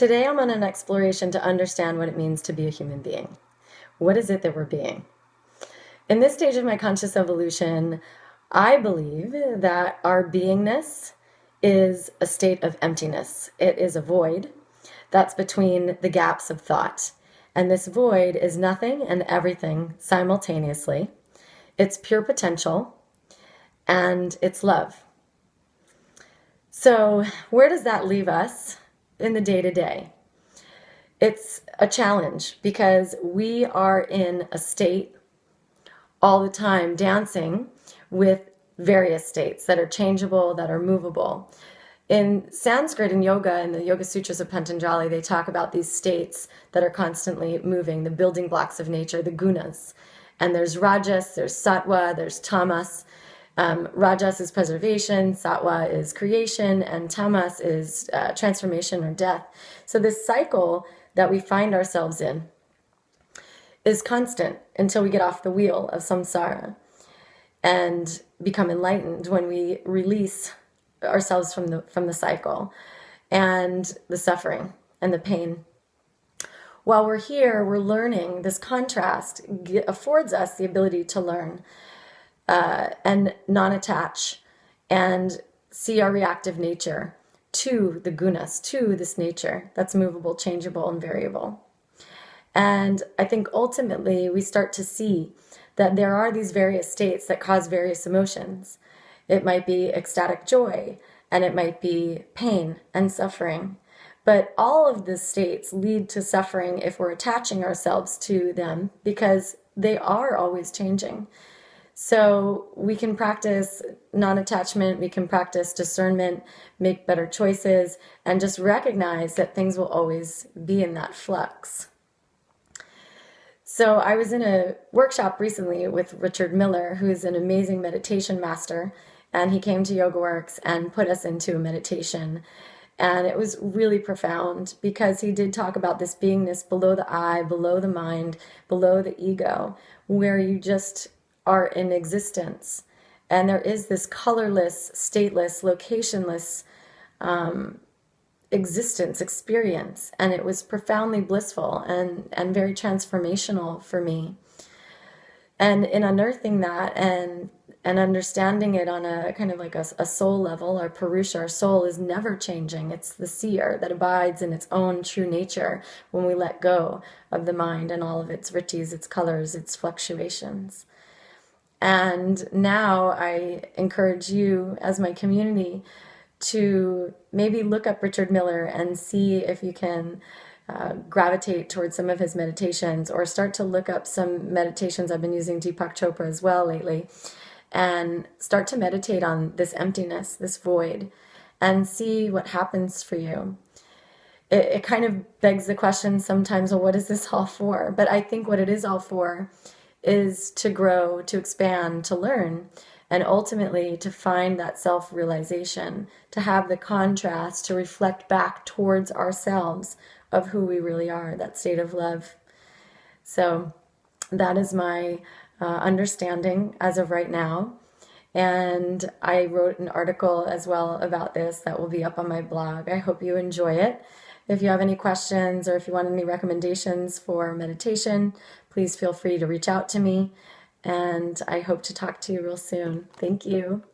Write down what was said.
Today I'm on an exploration to understand what it means to be a human being. What is it that we're being? In this stage of my conscious evolution, I believe that our beingness is a state of emptiness. It is a void that's between the gaps of thought. And this void is nothing and everything simultaneously. It's pure potential and it's love. So where does that leave us in the day-to-day? It's a challenge because we are in a state all the time dancing with various states that are changeable, that are movable. In Sanskrit and yoga, in the Yoga Sutras of Patanjali, they talk about these states that are constantly moving, the building blocks of nature, the gunas. And there's rajas, there's sattva, there's tamas. Rajas is preservation, sattva is creation, and tamas is transformation or death. So this cycle that we find ourselves in is constant until we get off the wheel of samsara and become enlightened, when we release ourselves from the cycle and the suffering and the pain. While we're here, we're learning. This contrast affords us the ability to learn and non-attach and see our reactive nature to the gunas, to this nature that's movable, changeable, and variable. And I think ultimately we start to see that there are these various states that cause various emotions. It might be ecstatic joy, and it might be pain and suffering. But all of the states lead to suffering if we're attaching ourselves to them, because they are always changing. So we can practice non-attachment, we can practice discernment, make better choices, and just recognize that things will always be in that flux. So I was in a workshop recently with Richard Miller, who's an amazing meditation master, and he came to YogaWorks and put us into a meditation. And it was really profound because he did talk about this beingness below the eye, below the mind, below the ego, where you just are in existence. And there is this colorless, stateless, locationless existence, experience. And it was profoundly blissful and very transformational for me. And in unearthing that and understanding it on a kind of like a soul level, our Purusha, our soul is never changing. It's the seer that abides in its own true nature when we let go of the mind and all of its vrittis, its colors, its fluctuations. And now I encourage you as my community to maybe look up Richard Miller and see if you can gravitate towards some of his meditations, or start to look up some meditations. I've been using Deepak Chopra as well lately, and start to meditate on this emptiness, this void, and see what happens for you. It kind of begs the question sometimes, well, what is this all for? But I think what it is all for is to grow, to expand, to learn, and ultimately to find that self-realization, to have the contrast, to reflect back towards ourselves of who we really are, that state of love. So that is my understanding as of right now. And I wrote an article as well about this that will be up on my blog. I hope you enjoy it. If you have any questions or if you want any recommendations for meditation, please feel free to reach out to me. And I hope to talk to you real soon. Thank you.